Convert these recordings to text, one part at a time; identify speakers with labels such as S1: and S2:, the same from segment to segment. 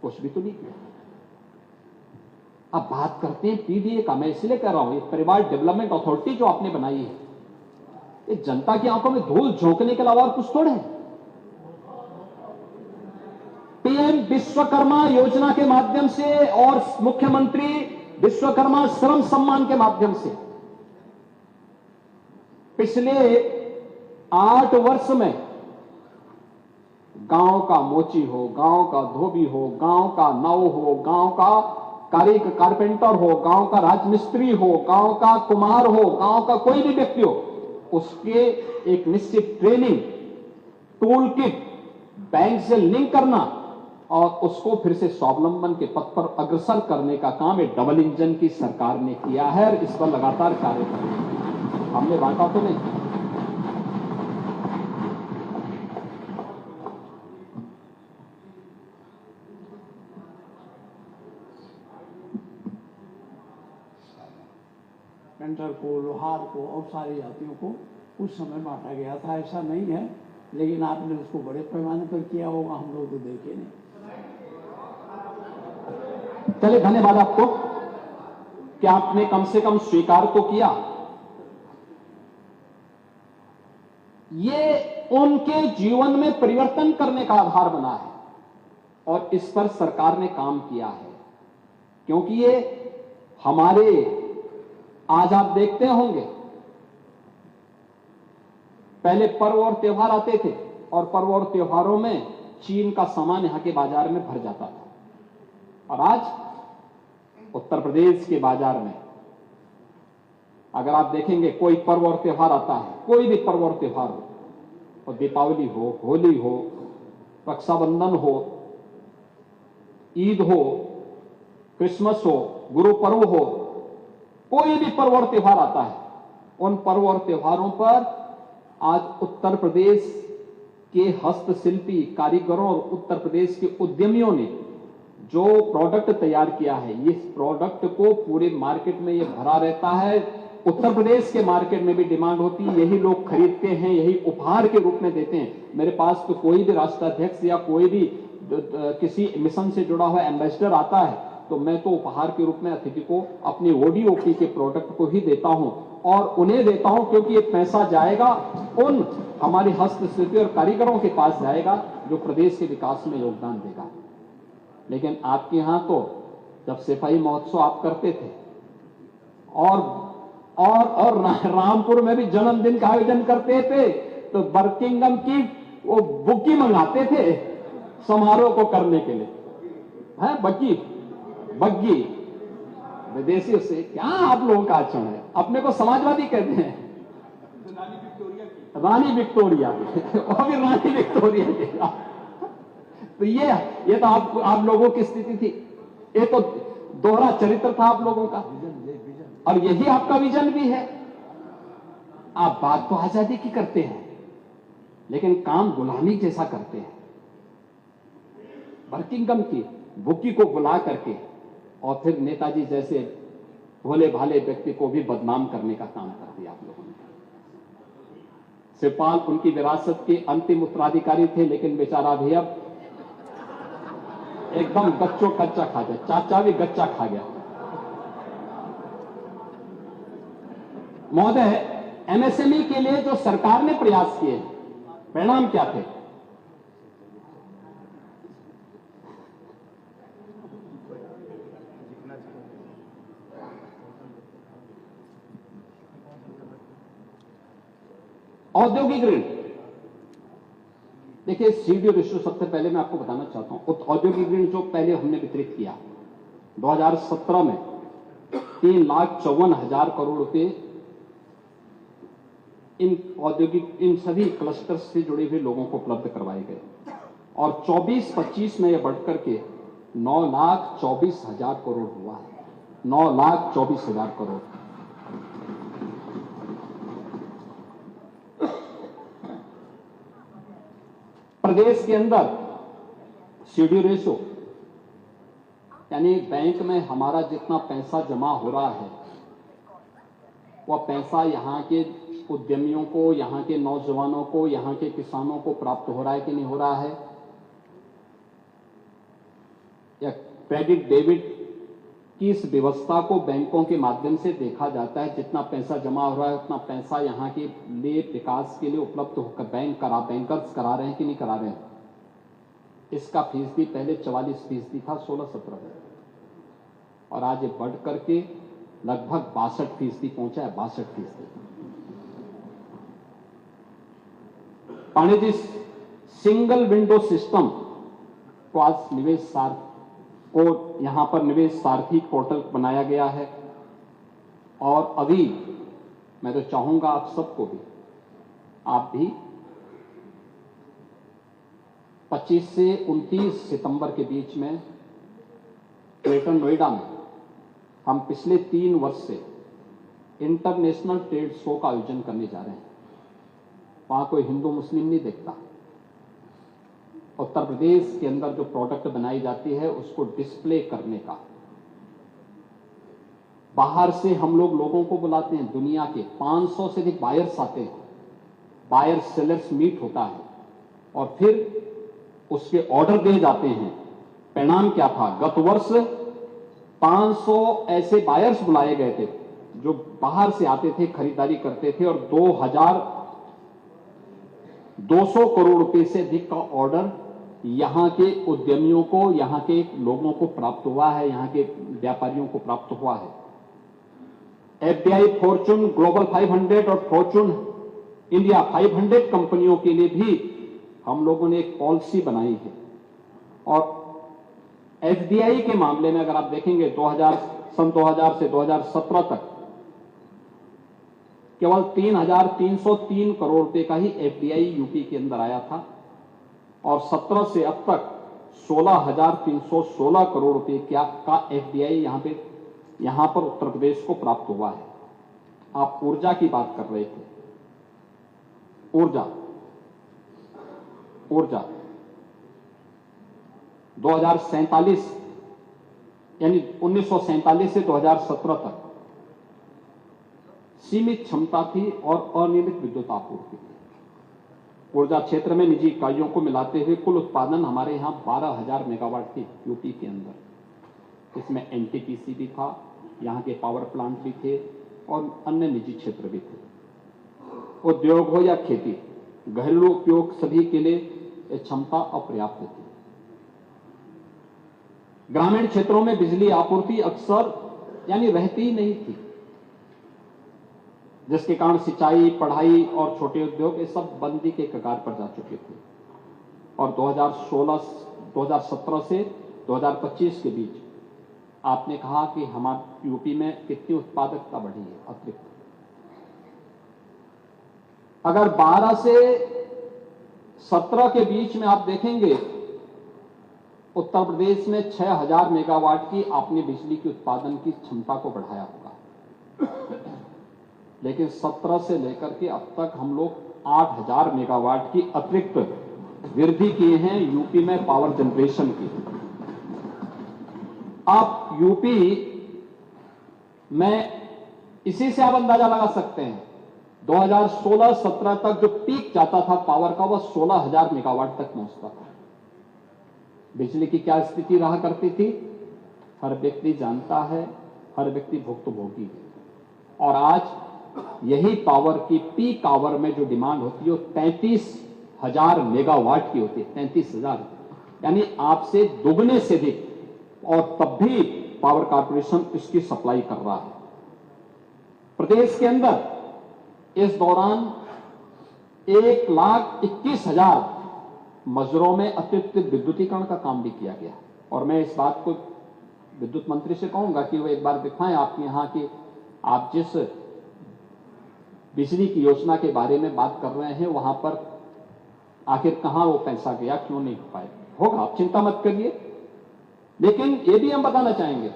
S1: कुछ भी तो नहीं किया। अब बात करते हैं पीडीए का। मैं इसलिए कह रहा हूं, ये परिवार डेवलपमेंट अथॉरिटी जो आपने बनाई है, ये जनता की आंखों में धूल झोंकने के अलावा और कुछ थोड़े है। पीएम विश्वकर्मा योजना के माध्यम से और मुख्यमंत्री विश्वकर्मा श्रम सम्मान के माध्यम से पिछले 8 वर्ष में गांव का मोची हो, गांव का धोबी हो, गांव का नाव हो, गांव का कारपेंटर हो, गांव का राजमिस्त्री हो, गांव का कुम्हार हो, गांव का कोई भी व्यक्ति हो, उसके एक निश्चित ट्रेनिंग टूल किट बैंक से लिंक करना और उसको फिर से स्वावलंबन के पथ पर अग्रसर करने का काम एक डबल इंजन की सरकार ने किया है और इस पर लगातार कार्य कर रही है। हमने बांटा तो नहीं।
S2: पेंटर को, लोहार को और सारी जातियों को उस समय बांटा गया था। ऐसा नहीं है, लेकिन आपने उसको बड़े पैमाने पर किया होगा, हम लोग तो देखे नहीं।
S1: चलिए, धन्यवाद आपको कि आपने कम से कम स्वीकार तो किया। ये उनके जीवन में परिवर्तन करने का आधार बना है और इस पर सरकार ने काम किया है, क्योंकि ये हमारे, आज आप देखते होंगे पहले पर्व और त्योहार आते थे और पर्व और त्योहारों में चीन का सामान यहां के बाजार में भर जाता था, और आज उत्तर प्रदेश के बाजार में अगर आप देखेंगे कोई पर्व और त्योहार आता है, कोई भी पर्व और त्योहार हो, और दीपावली हो, होली हो, रक्षाबंधन हो, ईद हो, क्रिसमस हो, गुरु पर्व हो, कोई भी पर्व और त्योहार आता है, उन पर्व और त्योहारों पर आज उत्तर प्रदेश के हस्तशिल्पी कारीगरों और उत्तर प्रदेश के उद्यमियों ने जो प्रोडक्ट तैयार किया है, इस प्रोडक्ट को पूरे मार्केट में ये भरा रहता है। उत्तर प्रदेश के मार्केट में भी डिमांड होती है, यही लोग खरीदते हैं, यही उपहार के रूप में देते हैं। मेरे पास तो कोई भी राष्ट्राध्यक्ष या कोई भी किसी मिशन से जुड़ा हुआ एम्बेसडर आता है तो मैं तो उपहार के रूप में अतिथि को अपनी ओडीओपी के प्रोडक्ट को ही देता हूं, और उन्हें देता हूं क्योंकि ये पैसा जाएगा उन हमारे हस्तशिल्पी और कारीगरों के पास जाएगा जो प्रदेश के विकास में योगदान देगा। लेकिन आपके यहां तो जब सिपाही महोत्सव आप करते थे और रामपुर में भी जन्मदिन का आयोजन करते थे तो बर्किंगम की वो बुकी मंगाते थे समारोह को करने के लिए, है बग्गी विदेशियों से। क्या आप लोगों का आचरण है? अपने को समाजवादी कहते हैं। रानी विक्टोरिया और भी रानी विक्टोरिया की। तो ये तो आप लोगों की स्थिति थी। ये तो दोहरा चरित्र था आप लोगों का, और यही आपका विजन भी है। आप बात तो आजादी की करते हैं लेकिन काम गुलामी जैसा करते हैं। बर्किंगम की बुकी को बुला करके और फिर नेताजी जैसे भोले भाले व्यक्ति को भी बदनाम करने का काम कर दिया आप लोगों ने। शिवपाल उनकी विरासत के अंतिम उत्तराधिकारी थे, लेकिन बेचारा भी अब एकदम गच्चो कच्चा खा गया, चाचा भी गच्चा खा गया। महोदय, एमएसएमई के लिए जो सरकार ने प्रयास किए, परिणाम क्या थे? औद्योगिक ऋण। देखिए, सीडीओ रेशो सबसे पहले मैं आपको बताना चाहता हूं, औद्योगिक ऋण जो पहले हमने वितरित किया 2017 में 3,54,000 करोड़ रुपए इन सभी क्लस्टर्स से जुड़े हुए लोगों को उपलब्ध करवाए गए, और 24-25 में यह बढ़कर के 9,24,000 करोड़ हुआ है। 9,24,000 करोड़। प्रदेश के अंदर सीडी रेशो यानी बैंक में हमारा जितना पैसा जमा हो रहा है वह पैसा यहां के उद्यमियों को, यहां के नौजवानों को, यहां के किसानों को प्राप्त हो रहा है कि नहीं हो रहा है? या क्रेडिट डेबिट की इस व्यवस्था को बैंकों के माध्यम से देखा जाता है। जितना पैसा जमा हो रहा है उतना पैसा यहाँ के लिए विकास के लिए उपलब्ध होकर बैंकर्स करा रहे हैं कि नहीं करा रहे हैं। इसका फीसदी पहले 44% था 16-17 में, और आज ये बढ़ करके लगभग 62% पहुंचा है। 62%। Pandey ji, single window system को आज निवेश को यहां पर निवेश सारथी पोर्टल बनाया गया है, और अभी मैं तो चाहूंगा आप सबको भी, आप भी 25 से 29 सितंबर के बीच में ग्रेटर नोएडा में हम पिछले 3 वर्ष से इंटरनेशनल ट्रेड शो का आयोजन करने जा रहे हैं। वहां कोई हिंदू मुस्लिम नहीं देखता। उत्तर प्रदेश के अंदर जो प्रोडक्ट बनाई जाती है उसको डिस्प्ले करने का, बाहर से हम लोगों को बुलाते हैं। दुनिया के 500 से अधिक बायर्स आते हैं। बायर सेलर्स मीट होता है और फिर उसके ऑर्डर दिए जाते हैं। परिणाम क्या था? गत वर्ष 500 ऐसे बायर्स बुलाए गए थे जो बाहर से आते थे, खरीदारी करते थे, और 2,200 करोड़ रुपए से अधिक का ऑर्डर यहां के उद्यमियों को, यहां के लोगों को प्राप्त हुआ है, यहां के व्यापारियों को प्राप्त हुआ है। एफडीआई, फॉर्च्यून ग्लोबल 500 और फॉर्च्यून इंडिया 500 कंपनियों के लिए भी हम लोगों ने एक पॉलिसी बनाई है। और एफडीआई के मामले में अगर आप देखेंगे सन 2000 से 2017 तक केवल 3,303 करोड़ रुपए का ही एफडीआई यूपी के अंदर आया था, और 17 से अब तक 16,316 करोड़ रुपए का एफडीआई यहां पर उत्तर प्रदेश को प्राप्त हुआ है। आप ऊर्जा की बात कर रहे थे। ऊर्जा 2047 यानी 1947 से 2017 तक सीमित क्षमता थी और अनियमित विद्युत आपूर्ति थी। ऊर्जा क्षेत्र में निजी इकाइयों को मिलाते हुए कुल उत्पादन हमारे यहां 12,000 मेगावाट थी यूपी के अंदर। इसमें एनटीपीसी भी था, यहां के पावर प्लांट भी थे और अन्य निजी क्षेत्र भी थे। उद्योग हो या खेती, घरेलू उपयोग सभी के लिए क्षमता अपर्याप्त थी। ग्रामीण क्षेत्रों में बिजली आपूर्ति अक्सर यानी रहती ही नहीं थी, जिसके कारण सिंचाई, पढ़ाई और छोटे उद्योग ये सब बंदी के कगार पर जा चुके थे। और 2017 से 2025 के बीच आपने कहा कि हमारे यूपी में कितनी उत्पादकता बढ़ी है अतिरिक्त। अगर 12 से 17 के बीच में आप देखेंगे उत्तर प्रदेश में 6,000 मेगावाट की आपने बिजली की उत्पादन की क्षमता को बढ़ाया होगा, लेकिन 17 से लेकर के अब तक हम लोग 8,000 मेगावाट की अतिरिक्त वृद्धि किए हैं यूपी में पावर जनरेशन की। आप यूपी में इसी से आप अंदाजा लगा सकते हैं 2016-17 तक जो पीक जाता था पावर का वह 16,000 मेगावाट तक पहुंचता था। बिजली की क्या स्थिति रहा करती थी हर व्यक्ति जानता है, हर व्यक्ति भुक्तभोगी है। और आज यही पावर की पीक आवर में जो डिमांड होती है वो 33,000 मेगावाट की होती है। 33,000 यानी आपसे दुगने से अधिक, और तब भी पावर कॉर्पोरेशन इसकी सप्लाई कर रहा है। प्रदेश के अंदर इस दौरान 1,21,000 मजरों में अतिरिक्त विद्युतीकरण का काम भी किया गया। और मैं इस बात को विद्युत मंत्री से कहूंगा कि वो एक बार दिखाएं आपके यहां की, आप जिस बिजली की योजना के बारे में बात कर रहे हैं वहां पर आखिर कहां वो पैसा गया, क्यों नहीं हो पाए। होगा, आप चिंता मत करिए। लेकिन ये भी हम बताना चाहेंगे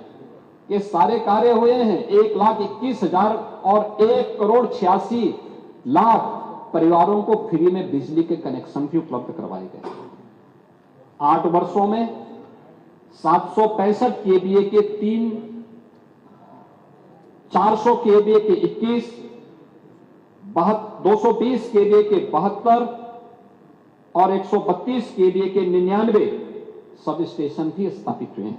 S1: कि सारे कार्य हुए हैं। 1,21,000 और 1,86,00,000 परिवारों को फ्री में बिजली के कनेक्शन भी उपलब्ध करवाए गए। 8 वर्षों में 765 केवीए के 3, 400 केवीए के 21, 220 केवीए के 72 और 132 केवीए के 99 सब स्टेशन भी स्थापित हुए हैं।